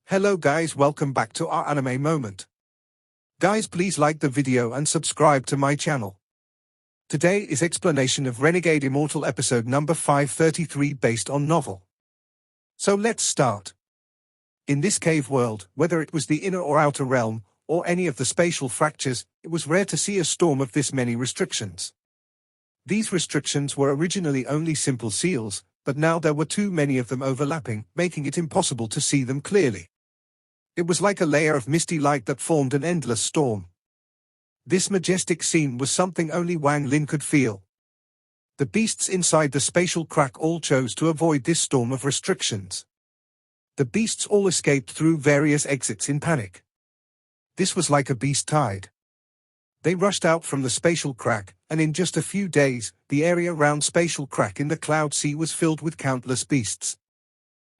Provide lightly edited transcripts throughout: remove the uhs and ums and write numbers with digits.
Hello guys, welcome back to our anime moment. Guys, please like the video and subscribe to my channel. Today is explanation of Renegade Immortal episode number 533 based on novel. So let's start. In this cave world, whether it was the inner or outer realm, or any of the spatial fractures, it was rare to see a storm of this many restrictions. These restrictions were originally only simple seals, but now there were too many of them overlapping, making it impossible to see them clearly. It was like a layer of misty light that formed an endless storm. This majestic scene was something only Wang Lin could feel. The beasts inside the spatial crack all chose to avoid this storm of restrictions. The beasts all escaped through various exits in panic. This was like a beast tide. They rushed out from the spatial crack, and in just a few days, the area around spatial crack in the cloud sea was filled with countless beasts.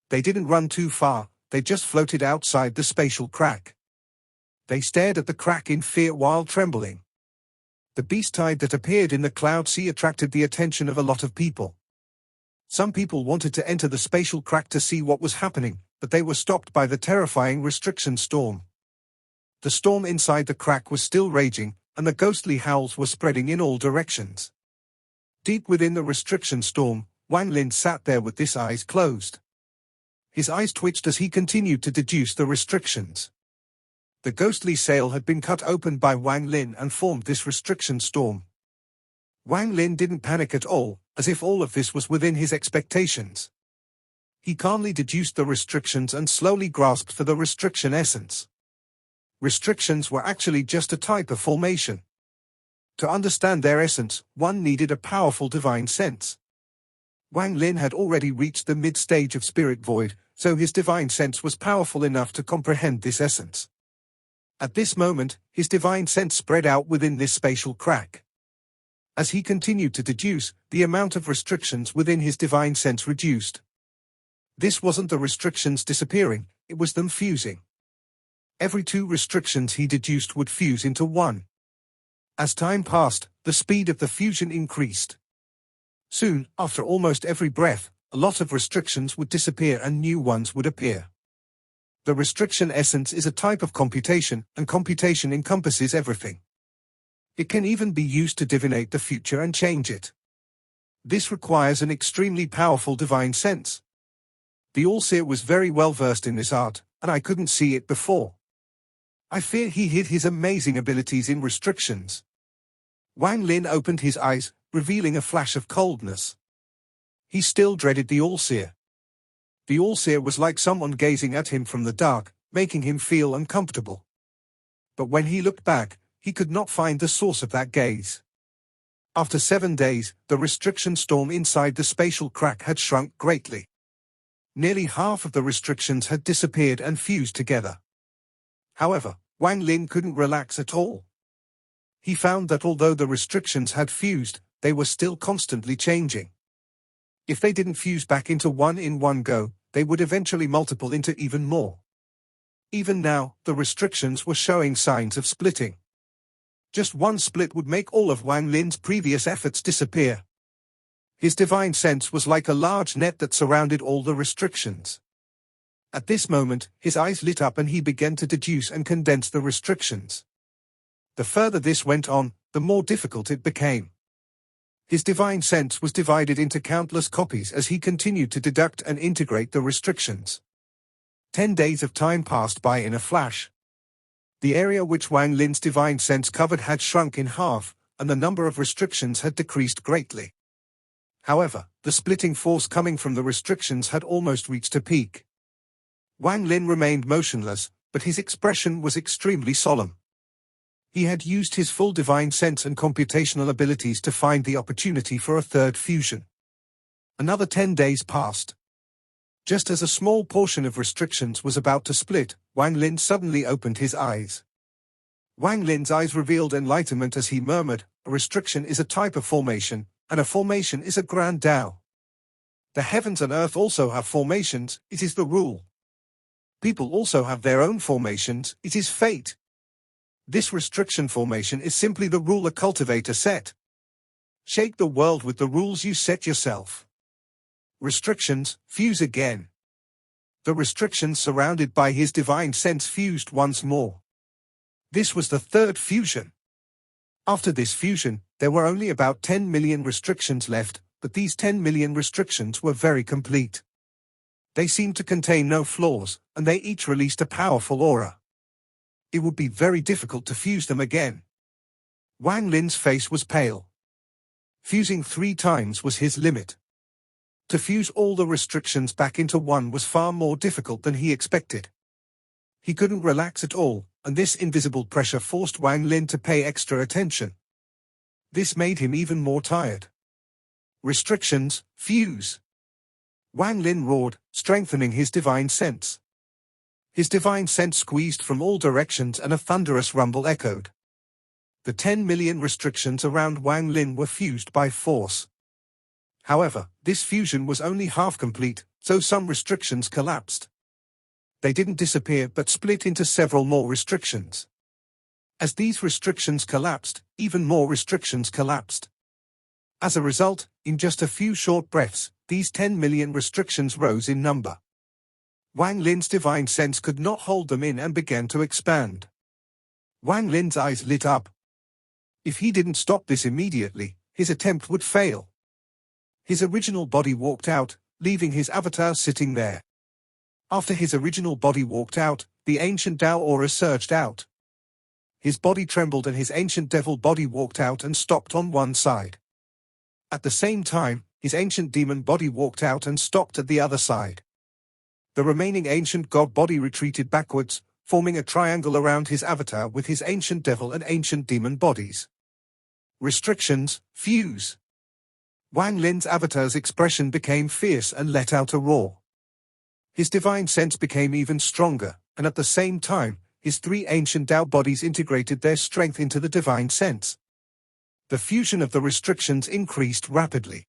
They didn't run too far. They just floated outside the spatial crack. They stared at the crack in fear while trembling. The beast tide that appeared in the cloud sea attracted the attention of a lot of people. Some people wanted to enter the spatial crack to see what was happening, but they were stopped by the terrifying restriction storm. The storm inside the crack was still raging, and the ghostly howls were spreading in all directions. Deep within the restriction storm, Wang Lin sat there with his eyes closed. His eyes twitched as he continued to deduce the restrictions. The ghostly sail had been cut open by Wang Lin and formed this restriction storm. Wang Lin didn't panic at all, as if all of this was within his expectations. He calmly deduced the restrictions and slowly grasped for the restriction essence. Restrictions were actually just a type of formation. To understand their essence, one needed a powerful divine sense. Wang Lin had already reached the mid-stage of spirit void, so his divine sense was powerful enough to comprehend this essence. At this moment, his divine sense spread out within this spatial crack. As he continued to deduce, the amount of restrictions within his divine sense reduced. This wasn't the restrictions disappearing, it was them fusing. Every 2 restrictions he deduced would fuse into 1. As time passed, the speed of the fusion increased. Soon, after almost every breath, a lot of restrictions would disappear and new ones would appear. The restriction essence is a type of computation, and computation encompasses everything. It can even be used to divinate the future and change it. This requires an extremely powerful divine sense. The Allseer was very well versed in this art, and I couldn't see it before. I fear he hid his amazing abilities in restrictions. Wang Lin opened his eyes, revealing a flash of coldness. He still dreaded the Allseer. The Allseer was like someone gazing at him from the dark, making him feel uncomfortable. But when he looked back, he could not find the source of that gaze. After 7 days, the restriction storm inside the spatial crack had shrunk greatly. Nearly half of the restrictions had disappeared and fused together. However, Wang Lin couldn't relax at all. He found that although the restrictions had fused, they were still constantly changing. If they didn't fuse back into 1 in one go, they would eventually multiple into even more. Even now, the restrictions were showing signs of splitting. Just 1 split would make all of Wang Lin's previous efforts disappear. His divine sense was like a large net that surrounded all the restrictions. At this moment, his eyes lit up and he began to deduce and condense the restrictions. The further this went on, the more difficult it became. His divine sense was divided into countless copies as he continued to deduct and integrate the restrictions. 10 days of time passed by in a flash. The area which Wang Lin's divine sense covered had shrunk in half, and the number of restrictions had decreased greatly. However, the splitting force coming from the restrictions had almost reached a peak. Wang Lin remained motionless, but his expression was extremely solemn. He had used his full divine sense and computational abilities to find the opportunity for a third fusion. Another 10 days passed. Just as a small portion of restrictions was about to split, Wang Lin suddenly opened his eyes. Wang Lin's eyes revealed enlightenment as he murmured, "A restriction is a type of formation, and a formation is a grand Tao. The heavens and earth also have formations, it is the rule. People also have their own formations, it is fate. This restriction formation is simply the rule a cultivator set. Shake the world with the rules you set yourself. Restrictions, fuse again. The restrictions surrounded by his divine sense fused once more. This was the third fusion. After this fusion, there were only about 10 million restrictions left, but these 10 million restrictions were very complete. They seemed to contain no flaws, and they each released a powerful aura. It would be very difficult to fuse them again. Wang Lin's face was pale. Fusing 3 times was his limit. To fuse all the restrictions back into one was far more difficult than he expected. He couldn't relax at all, and this invisible pressure forced Wang Lin to pay extra attention. This made him even more tired. Restrictions, fuse! Wang Lin roared, strengthening his divine sense. His divine sense squeezed from all directions and a thunderous rumble echoed. The 10 million restrictions around Wang Lin were fused by force. However, this fusion was only half complete, so some restrictions collapsed. They didn't disappear but split into several more restrictions. As these restrictions collapsed, even more restrictions collapsed. As a result, in just a few short breaths, these 10 million restrictions rose in number. Wang Lin's divine sense could not hold them in and began to expand. Wang Lin's eyes lit up. If he didn't stop this immediately, his attempt would fail. His original body walked out, leaving his avatar sitting there. After his original body walked out, the ancient Tao aura surged out. His body trembled and his ancient devil body walked out and stopped on one side. At the same time, his ancient demon body walked out and stopped at the other side. The remaining ancient god body retreated backwards, forming a triangle around his avatar with his ancient devil and ancient demon bodies. Restrictions, fuse! Wang Lin's avatar's expression became fierce and let out a roar. His divine sense became even stronger, and at the same time, his 3 ancient Tao bodies integrated their strength into the divine sense. The fusion of the restrictions increased rapidly.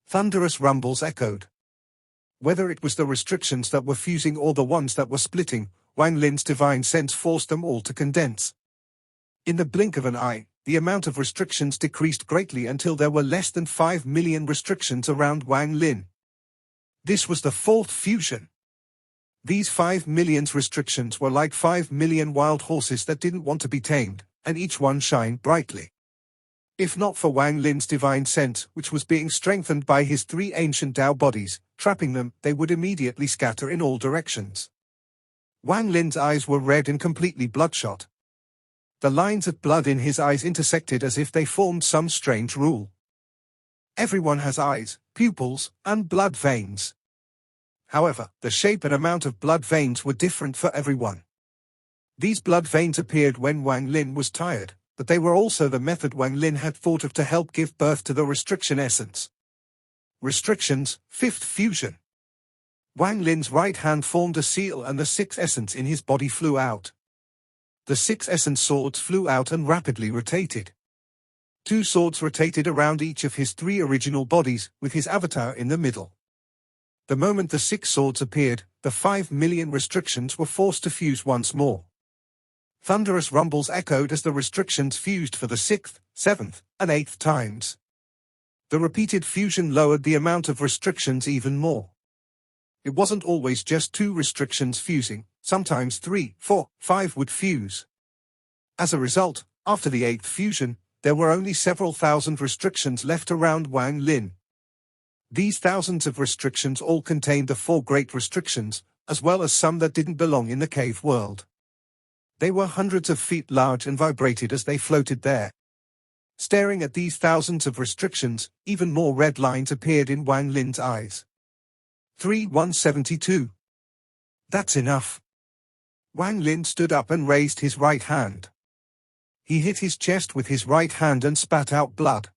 Thunderous rumbles echoed. Whether it was the restrictions that were fusing or the ones that were splitting, Wang Lin's divine sense forced them all to condense. In the blink of an eye, the amount of restrictions decreased greatly until there were less than 5 million restrictions around Wang Lin. This was the 4th fusion. These 5 million restrictions were like 5 million wild horses that didn't want to be tamed, and each one shined brightly. If not for Wang Lin's divine sense, which was being strengthened by his 3 ancient Tao bodies, trapping them, they would immediately scatter in all directions. Wang Lin's eyes were red and completely bloodshot. The lines of blood in his eyes intersected as if they formed some strange rule. Everyone has eyes, pupils, and blood veins. However, the shape and amount of blood veins were different for everyone. These blood veins appeared when Wang Lin was tired, but they were also the method Wang Lin had thought of to help give birth to the restriction essence. Restrictions, 5th fusion. Wang Lin's right hand formed a seal and the 6th essence in his body flew out. The 6 essence swords flew out and rapidly rotated. 2 swords rotated around each of his 3 original bodies, with his avatar in the middle. The moment the 6 swords appeared, the 5 million restrictions were forced to fuse once more. Thunderous rumbles echoed as the restrictions fused for the 6th, 7th, and 8th times. The repeated fusion lowered the amount of restrictions even more. It wasn't always just 2 restrictions fusing, sometimes 3, 4, 5 would fuse. As a result, after the 8th fusion, there were only several thousand restrictions left around Wang Lin. These thousands of restrictions all contained the 4 great restrictions, as well as some that didn't belong in the cave world. They were hundreds of feet large and vibrated as they floated there. Staring at these thousands of restrictions, even more red lines appeared in Wang Lin's eyes. 3172. That's enough. Wang Lin stood up and raised his right hand. He hit his chest with his right hand and spat out blood.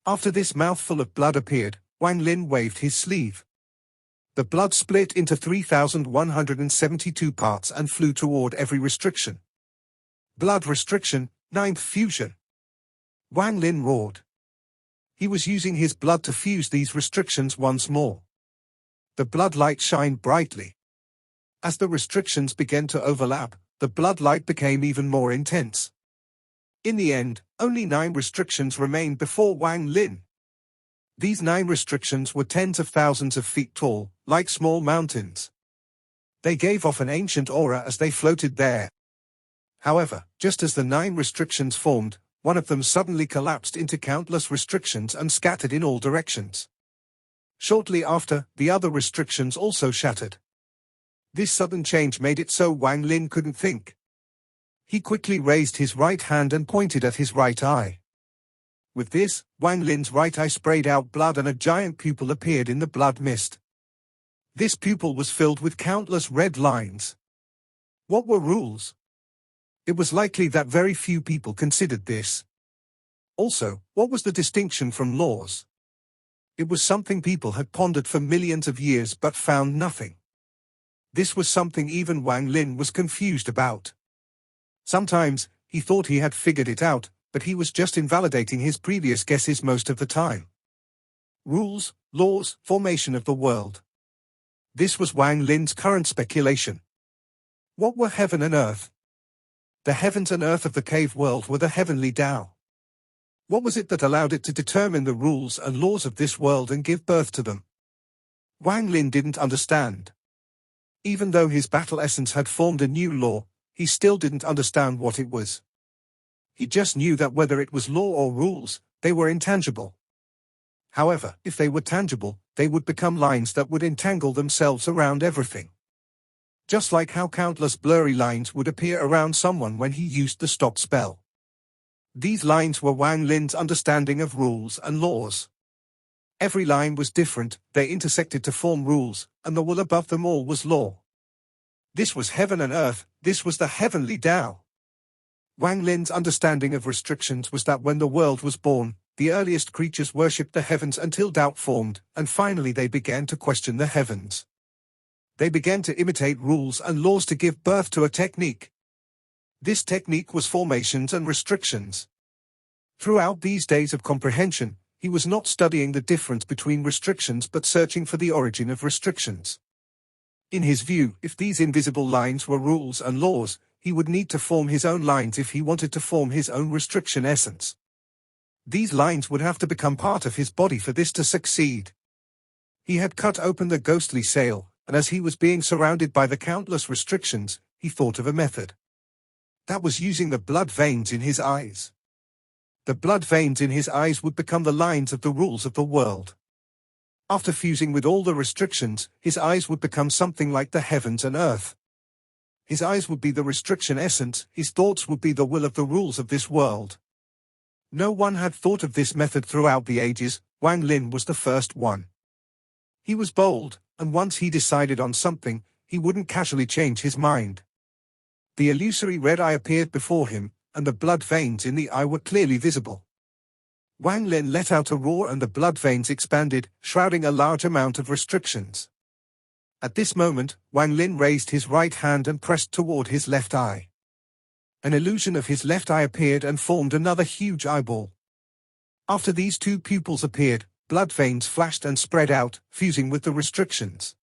After this mouthful of blood appeared, Wang Lin waved his sleeve. The blood split into 3,172 parts and flew toward every restriction. Blood restriction, 9th fusion. Wang Lin roared. He was using his blood to fuse these restrictions once more. The blood light shined brightly. As the restrictions began to overlap, the blood light became even more intense. In the end, only 9 restrictions remained before Wang Lin. These 9 restrictions were tens of thousands of feet tall, like small mountains. They gave off an ancient aura as they floated there. However, just as the 9 restrictions formed, one of them suddenly collapsed into countless restrictions and scattered in all directions. Shortly after, the other restrictions also shattered. This sudden change made it so Wang Lin couldn't think. He quickly raised his right hand and pointed at his right eye. With this, Wang Lin's right eye sprayed out blood and a giant pupil appeared in the blood mist. This pupil was filled with countless red lines. What were rules? It was likely that very few people considered this. Also, what was the distinction from laws? It was something people had pondered for millions of years but found nothing. This was something even Wang Lin was confused about. Sometimes, he thought he had figured it out, but he was just invalidating his previous guesses most of the time. Rules, laws, formation of the world. This was Wang Lin's current speculation. What were heaven and earth? The heavens and earth of the cave world were the heavenly Tao. What was it that allowed it to determine the rules and laws of this world and give birth to them? Wang Lin didn't understand. Even though his battle essence had formed a new law, he still didn't understand what it was. He just knew that whether it was law or rules, they were intangible. However, if they were tangible, they would become lines that would entangle themselves around everything. Just like how countless blurry lines would appear around someone when he used the stop spell. These lines were Wang Lin's understanding of rules and laws. Every line was different, they intersected to form rules, and the wall above them all was law. This was heaven and earth, this was the heavenly Tao. Wang Lin's understanding of restrictions was that when the world was born, the earliest creatures worshipped the heavens until doubt formed, and finally they began to question the heavens. They began to imitate rules and laws to give birth to a technique. This technique was formations and restrictions. Throughout these days of comprehension, he was not studying the difference between restrictions but searching for the origin of restrictions. In his view, if these invisible lines were rules and laws, he would need to form his own lines if he wanted to form his own restriction essence. These lines would have to become part of his body for this to succeed. He had cut open the ghostly sail, and as he was being surrounded by the countless restrictions, he thought of a method. That was using the blood veins in his eyes. The blood veins in his eyes would become the lines of the rules of the world. After fusing with all the restrictions, his eyes would become something like the heavens and earth. His eyes would be the restriction essence, his thoughts would be the will of the rules of this world. No one had thought of this method throughout the ages, Wang Lin was the first one. He was bold, and once he decided on something, he wouldn't casually change his mind. The illusory red eye appeared before him, and the blood veins in the eye were clearly visible. Wang Lin let out a roar and the blood veins expanded, shrouding a large amount of restrictions. At this moment, Wang Lin raised his right hand and pressed toward his left eye. An illusion of his left eye appeared and formed another huge eyeball. After these two pupils appeared, blood veins flashed and spread out, fusing with the restrictions.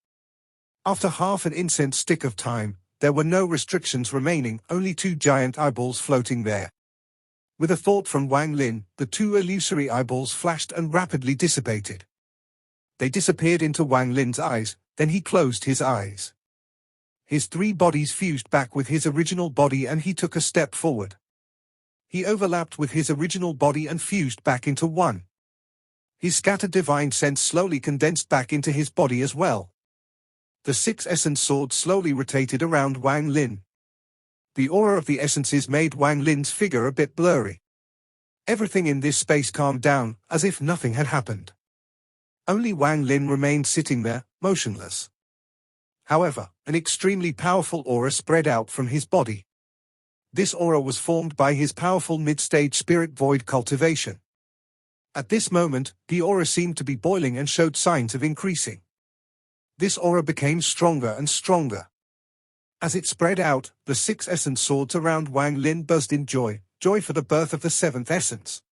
After half an incense stick of time, there were no restrictions remaining, only two giant eyeballs floating there. With a thought from Wang Lin, the two illusory eyeballs flashed and rapidly dissipated. They disappeared into Wang Lin's eyes, then he closed his eyes. His 3 bodies fused back with his original body and he took a step forward. He overlapped with his original body and fused back into one. His scattered divine sense slowly condensed back into his body as well. The 6 essence swords slowly rotated around Wang Lin. The aura of the essences made Wang Lin's figure a bit blurry. Everything in this space calmed down, as if nothing had happened. Only Wang Lin remained sitting there, motionless. However, an extremely powerful aura spread out from his body. This aura was formed by his powerful mid-stage spirit void cultivation. At this moment, the aura seemed to be boiling and showed signs of increasing. This aura became stronger and stronger. As it spread out, the 6 essence swords around Wang Lin buzzed in joy, joy for the birth of the 7th essence.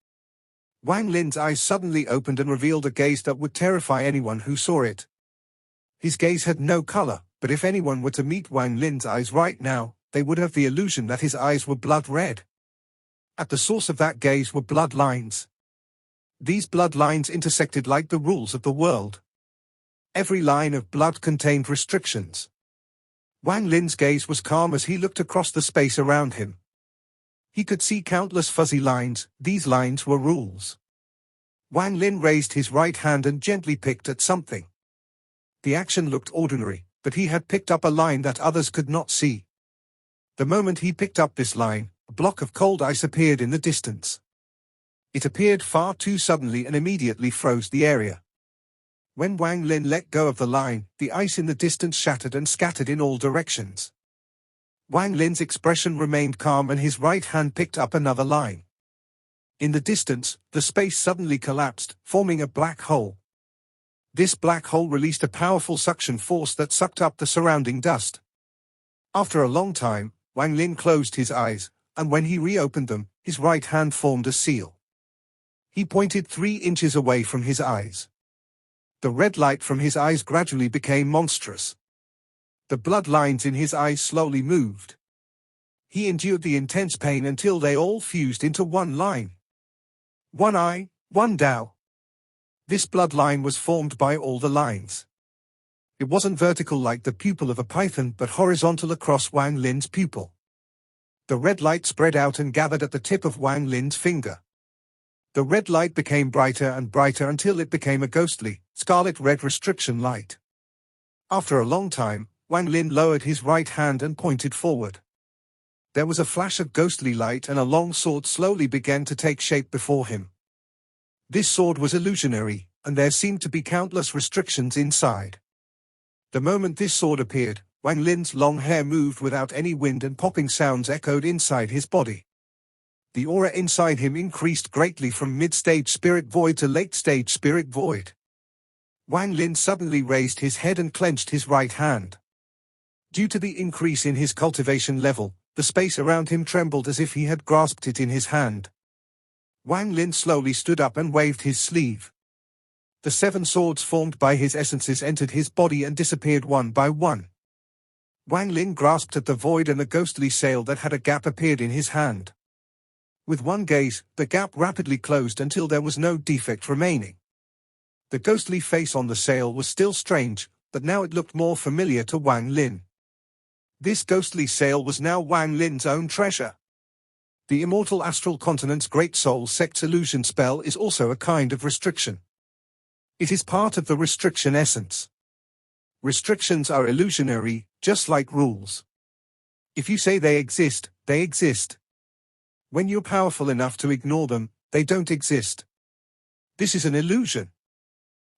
Wang Lin's eyes suddenly opened and revealed a gaze that would terrify anyone who saw it. His gaze had no color, but if anyone were to meet Wang Lin's eyes right now, they would have the illusion that his eyes were blood red. At the source of that gaze were blood lines. These blood lines intersected like the rules of the world. Every line of blood contained restrictions. Wang Lin's gaze was calm as he looked across the space around him. He could see countless fuzzy lines. These lines were rules. Wang Lin raised his right hand and gently picked at something. The action looked ordinary, but he had picked up a line that others could not see. The moment he picked up this line, a block of cold ice appeared in the distance. It appeared far too suddenly and immediately froze the area. When Wang Lin let go of the line, the ice in the distance shattered and scattered in all directions. Wang Lin's expression remained calm and his right hand picked up another line. In the distance, the space suddenly collapsed, forming a black hole. This black hole released a powerful suction force that sucked up the surrounding dust. After a long time, Wang Lin closed his eyes, and when he reopened them, his right hand formed a seal. He pointed 3 inches away from his eyes. The red light from his eyes gradually became monstrous. The blood lines in his eyes slowly moved. He endured the intense pain until they all fused into one line. One eye, one Tao. This bloodline was formed by all the lines. It wasn't vertical like the pupil of a python but horizontal across Wang Lin's pupil. The red light spread out and gathered at the tip of Wang Lin's finger. The red light became brighter and brighter until it became a ghostly, scarlet-red restriction light. After a long time, Wang Lin lowered his right hand and pointed forward. There was a flash of ghostly light and a long sword slowly began to take shape before him. This sword was illusionary, and there seemed to be countless restrictions inside. The moment this sword appeared, Wang Lin's long hair moved without any wind and popping sounds echoed inside his body. The aura inside him increased greatly from mid-stage spirit void to late-stage spirit void. Wang Lin suddenly raised his head and clenched his right hand. Due to the increase in his cultivation level, the space around him trembled as if he had grasped it in his hand. Wang Lin slowly stood up and waved his sleeve. The 7 swords formed by his essences entered his body and disappeared one by one. Wang Lin grasped at the void and a ghostly sail that had a gap appeared in his hand. With one gaze, the gap rapidly closed until there was no defect remaining. The ghostly face on the sail was still strange, but now it looked more familiar to Wang Lin. This ghostly sail was now Wang Lin's own treasure. The Immortal Astral Continent's Great Soul Sect's illusion spell is also a kind of restriction. It is part of the restriction essence. Restrictions are illusionary, just like rules. If you say they exist, they exist. When you're powerful enough to ignore them, they don't exist. This is an illusion.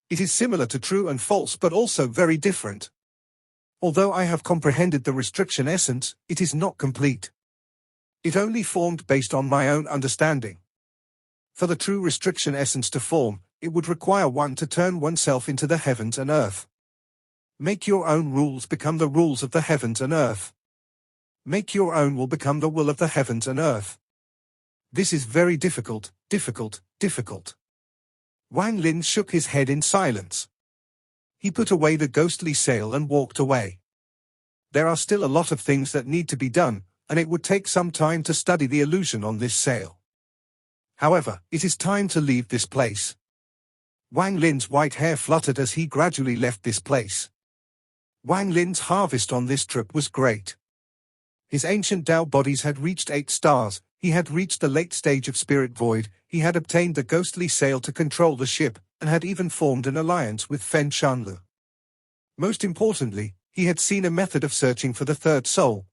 It is similar to true and false but also very different. Although I have comprehended the restriction essence, it is not complete. It only formed based on my own understanding. For the true restriction essence to form, it would require one to turn oneself into the heavens and earth. Make your own rules become the rules of the heavens and earth. Make your own will become the will of the heavens and earth. This is very difficult, difficult. Wang Lin shook his head in silence. He put away the ghostly sail and walked away. There are still a lot of things that need to be done, and it would take some time to study the illusion on this sail. However, it is time to leave this place. Wang Lin's white hair fluttered as he gradually left this place. Wang Lin's harvest on this trip was great. His ancient Tao bodies had reached 8 stars, he had reached the late stage of spirit void, he had obtained the ghostly sail to control the ship, and had even formed an alliance with Fen Shanlu. Most importantly, he had seen a method of searching for the third soul.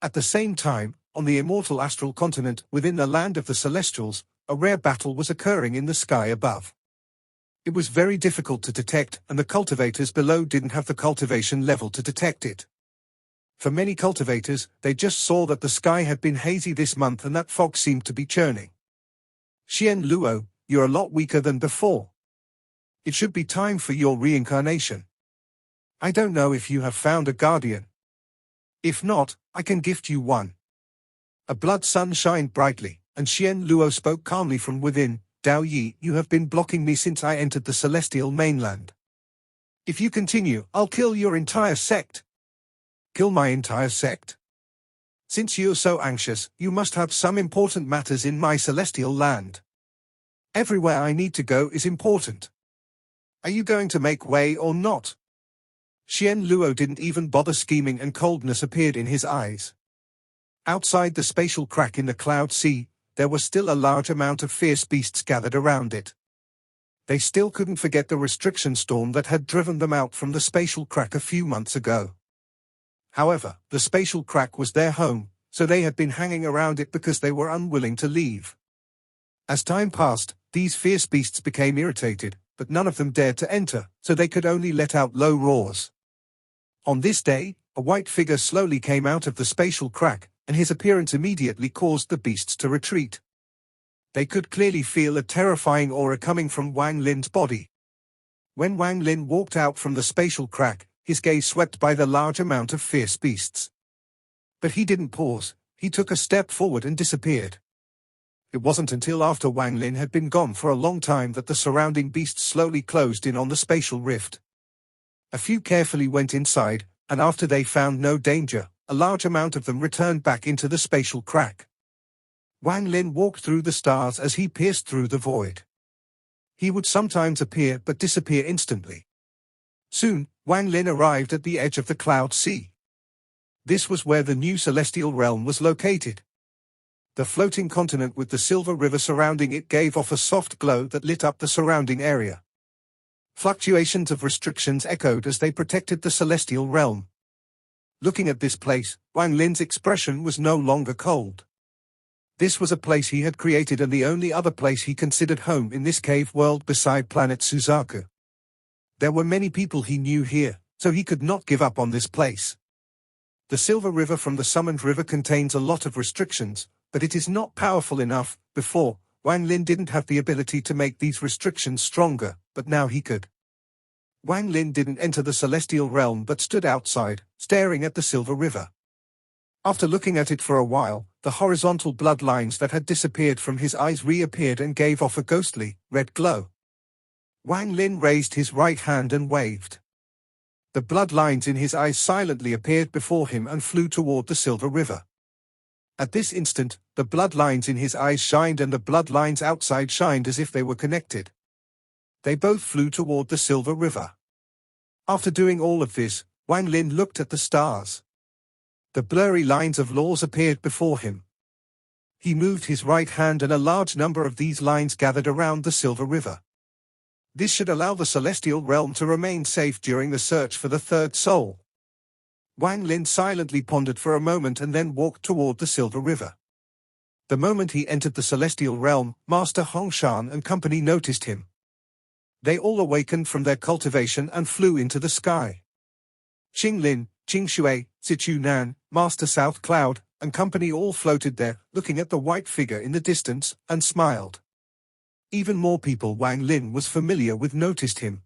At the same time, on the immortal astral continent within the land of the Celestials, a rare battle was occurring in the sky above. It was very difficult to detect, and the cultivators below didn't have the cultivation level to detect it. For many cultivators, they just saw that the sky had been hazy this month and that fog seemed to be churning. Xian Luo, you're a lot weaker than before. It should be time for your reincarnation. I don't know if you have found a guardian. If not, I can gift you one. A blood sun shined brightly, and Xian Luo spoke calmly from within. Dao Yi, you have been blocking me since I entered the celestial mainland. If you continue, I'll kill your entire sect. Kill my entire sect? Since you're so anxious, you must have some important matters in my celestial land. Everywhere I need to go is important. Are you going to make way or not? Xian Luo didn't even bother scheming and coldness appeared in his eyes. Outside the spatial crack in the cloud sea, there was still a large amount of fierce beasts gathered around it. They still couldn't forget the restriction storm that had driven them out from the spatial crack a few months ago. However, the spatial crack was their home, so they had been hanging around it because they were unwilling to leave. As time passed, these fierce beasts became irritated, but none of them dared to enter, so they could only let out low roars. On this day, a white figure slowly came out of the spatial crack, and his appearance immediately caused the beasts to retreat. They could clearly feel a terrifying aura coming from Wang Lin's body. When Wang Lin walked out from the spatial crack, his gaze swept by the large amount of fierce beasts. But he didn't pause, he took a step forward and disappeared. It wasn't until after Wang Lin had been gone for a long time that the surrounding beasts slowly closed in on the spatial rift. A few carefully went inside, and after they found no danger, a large amount of them returned back into the spatial crack. Wang Lin walked through the stars as he pierced through the void. He would sometimes appear but disappear instantly. Soon, Wang Lin arrived at the edge of the cloud sea. This was where the new celestial realm was located. The floating continent with the silver river surrounding it gave off a soft glow that lit up the surrounding area. Fluctuations of restrictions echoed as they protected the celestial realm. Looking at this place, Wang Lin's expression was no longer cold. This was a place he had created and the only other place he considered home in this cave world beside planet Suzaku. There were many people he knew here, so he could not give up on this place. The Silver River from the Summoned River contains a lot of restrictions, but it is not powerful enough. Before, Wang Lin didn't have the ability to make these restrictions stronger, but now he could. Wang Lin didn't enter the celestial realm but stood outside, staring at the Silver River. After looking at it for a while, the horizontal bloodlines that had disappeared from his eyes reappeared and gave off a ghostly, red glow. Wang Lin raised his right hand and waved. The bloodlines in his eyes silently appeared before him and flew toward the Silver River. At this instant, the bloodlines in his eyes shined and the bloodlines outside shined as if they were connected. They both flew toward the Silver River. After doing all of this, Wang Lin looked at the stars. The blurry lines of laws appeared before him. He moved his right hand and a large number of these lines gathered around the Silver River. This should allow the celestial realm to remain safe during the search for the third soul. Wang Lin silently pondered for a moment and then walked toward the Silver River. The moment he entered the celestial realm, Master Hongshan and company noticed him. They all awakened from their cultivation and flew into the sky. Qing Lin, Qing Shui, Sichu Nan, Master South Cloud, and company all floated there, looking at the white figure in the distance, and smiled. Even more people Wang Lin was familiar with noticed him.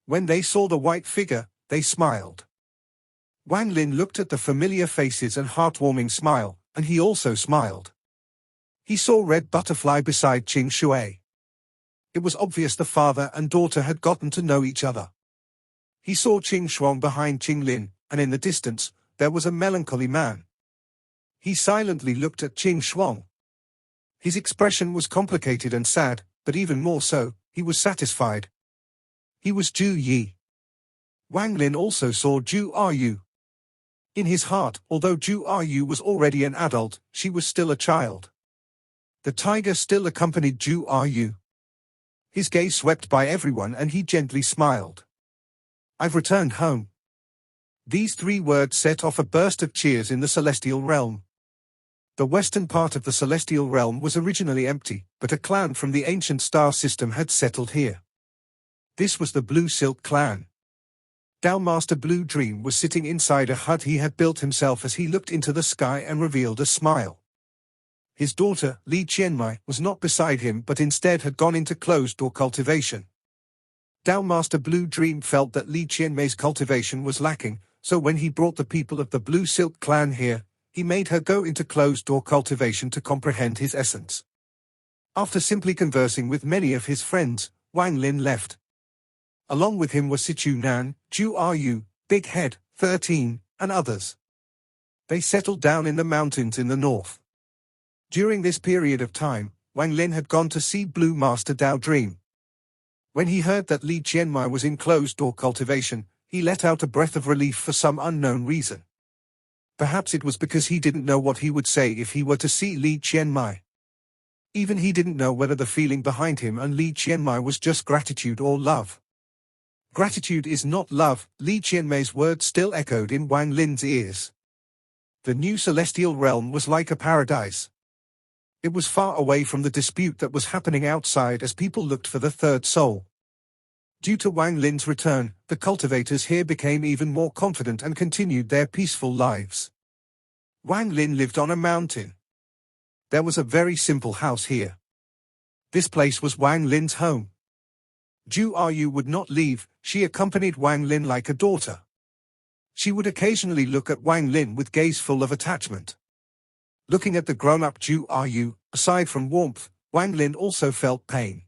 When they saw the white figure, they smiled. Wang Lin looked at the familiar faces and heartwarming smile, and he also smiled. He saw Red Butterfly beside Qing Shui. It was obvious the father and daughter had gotten to know each other. He saw Qing Shuang behind Qing Lin, and in the distance, there was a melancholy man. He silently looked at Qing Shuang. His expression was complicated and sad, but even more so, he was satisfied. He was Zhu Yi. Wang Lin also saw Zhu Ryu. In his heart, although Zhu Ryu was already an adult, she was still a child. The tiger still accompanied Zhu Ryu. His gaze swept by everyone and he gently smiled. "I've returned home." These three words set off a burst of cheers in the celestial realm. The western part of the celestial realm was originally empty, but a clan from the ancient star system had settled here. This was the Blue Silk clan. Dao Master Blue Dream was sitting inside a hut he had built himself as he looked into the sky and revealed a smile. His daughter, Li Qianmai, was not beside him but instead had gone into closed-door cultivation. Dao Master Blue Dream felt that Li Qianmai's cultivation was lacking, so when he brought the people of the Blue Silk clan here, he made her go into closed-door cultivation to comprehend his essence. After simply conversing with many of his friends, Wang Lin left. Along with him were Sichu Nan, Zhu Ryu, Big Head, 13, and others. They settled down in the mountains in the north. During this period of time, Wang Lin had gone to see Blue Master Dao Dream. When he heard that Li Qianmai was in closed-door cultivation, He let out a breath of relief for some unknown reason. Perhaps it was because he didn't know what he would say if he were to see Li Qianmai. Even he didn't know whether the feeling behind him and Li Qianmai was just gratitude or love. Gratitude is not love, Li Qianmai's words still echoed in Wang Lin's ears. The new celestial realm was like a paradise. It was far away from the dispute that was happening outside as people looked for the third soul. Due to Wang Lin's return, the cultivators here became even more confident and continued their peaceful lives. Wang Lin lived on a mountain. There was a very simple house here. This place was Wang Lin's home. Zhu Yu would not leave, she accompanied Wang Lin like a daughter. She would occasionally look at Wang Lin with gaze full of attachment. Looking at the grown-up Zhu Yu, aside from warmth, Wang Lin also felt pain.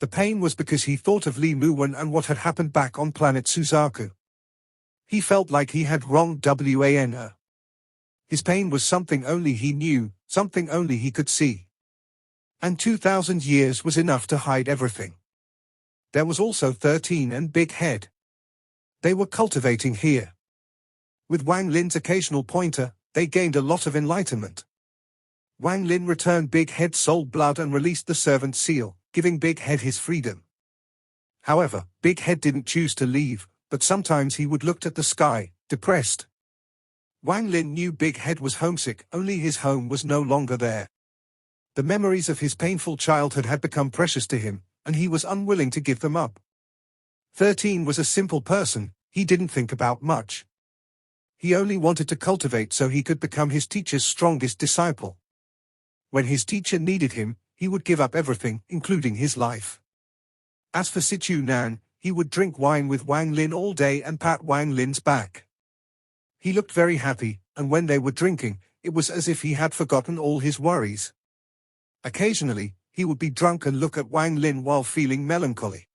The pain was because he thought of Li Muwen and what had happened back on planet Suzaku. He felt like he had wronged Wan. His pain was something only he knew, something only he could see. And 2,000 years was enough to hide everything. There was also 13 and Big Head. They were cultivating here. With Wang Lin's occasional pointer, they gained a lot of enlightenment. Wang Lin returned Big Head's soul blood and released the servant seal, giving Big Head his freedom. However, Big Head didn't choose to leave, but sometimes he would look at the sky, depressed. Wang Lin knew Big Head was homesick, only his home was no longer there. The memories of his painful childhood had become precious to him, and he was unwilling to give them up. 13 was a simple person, he didn't think about much. He only wanted to cultivate so he could become his teacher's strongest disciple. When his teacher needed him, he would give up everything, including his life. As for Sichu Nan, he would drink wine with Wang Lin all day and pat Wang Lin's back. He looked very happy, and when they were drinking, it was as if he had forgotten all his worries. Occasionally, he would be drunk and look at Wang Lin while feeling melancholy.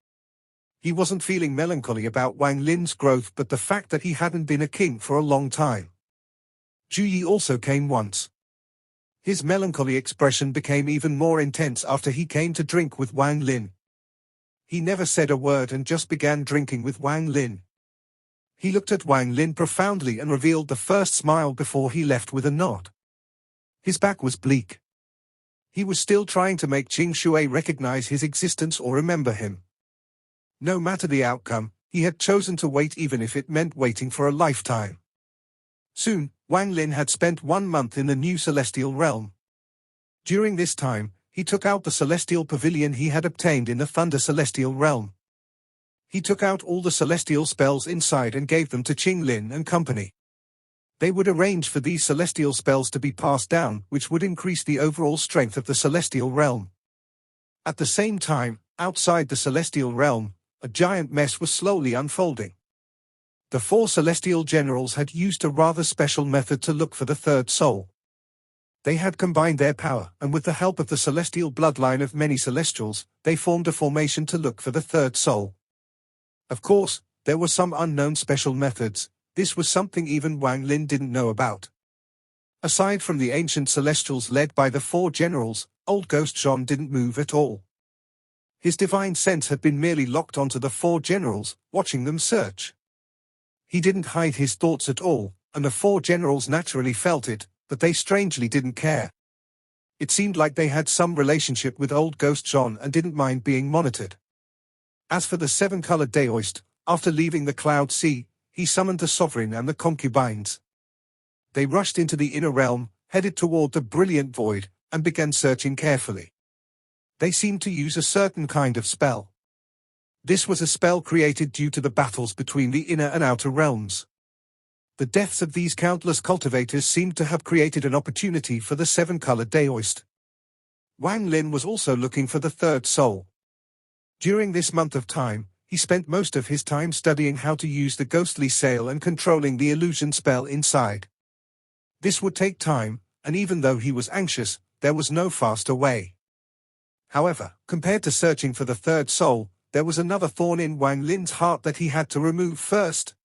He wasn't feeling melancholy about Wang Lin's growth but the fact that he hadn't been a king for a long time. Zhu Yi also came once. His melancholy expression became even more intense after he came to drink with Wang Lin. He never said a word and just began drinking with Wang Lin. He looked at Wang Lin profoundly and revealed the first smile before he left with a nod. His back was bleak. He was still trying to make Qing Shui recognize his existence or remember him. No matter the outcome, he had chosen to wait even if it meant waiting for a lifetime. Soon, Wang Lin had spent 1 month in the new celestial realm. During this time, he took out the celestial pavilion he had obtained in the Thunder celestial realm. He took out all the celestial spells inside and gave them to Qing Lin and company. They would arrange for these celestial spells to be passed down, which would increase the overall strength of the celestial realm. At the same time, outside the celestial realm, a giant mess was slowly unfolding. The 4 celestial generals had used a rather special method to look for the third soul. They had combined their power, and with the help of the celestial bloodline of many celestials, they formed a formation to look for the third soul. Of course, there were some unknown special methods. This was something even Wang Lin didn't know about. Aside from the ancient celestials led by the 4 generals, old Ghost John didn't move at all. His divine sense had been merely locked onto the 4 generals, watching them search. He didn't hide his thoughts at all, and the 4 generals naturally felt it, but they strangely didn't care. It seemed like they had some relationship with old Ghost John and didn't mind being monitored. As for the 7-colored Daoist, after leaving the Cloud Sea, he summoned the Sovereign and the concubines. They rushed into the inner realm, headed toward the brilliant void, and began searching carefully. They seemed to use a certain kind of spell. This was a spell created due to the battles between the inner and outer realms. The deaths of these countless cultivators seemed to have created an opportunity for the 7-colored Daoist. Wang Lin was also looking for the third soul. During this month of time, he spent most of his time studying how to use the ghostly sail and controlling the illusion spell inside. This would take time, and even though he was anxious, there was no faster way. However, compared to searching for the third soul, there was another thorn in Wang Lin's heart that he had to remove first.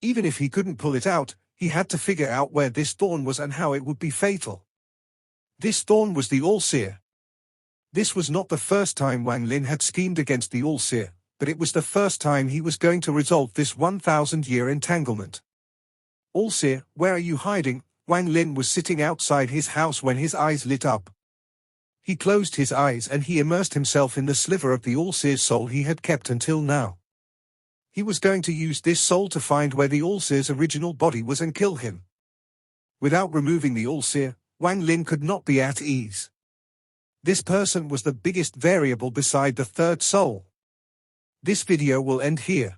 Even if he couldn't pull it out, he had to figure out where this thorn was and how it would be fatal. This thorn was the Allseer. This was not the first time Wang Lin had schemed against the Allseer, but it was the first time he was going to resolve this 1,000-year entanglement. Allseer, where are you hiding? Wang Lin was sitting outside his house when his eyes lit up. He closed his eyes and he immersed himself in the sliver of the Allseer's soul he had kept until now. He was going to use this soul to find where the Allseer's original body was and kill him. Without removing the Allseer, Wang Lin could not be at ease. This person was the biggest variable beside the third soul. This video will end here.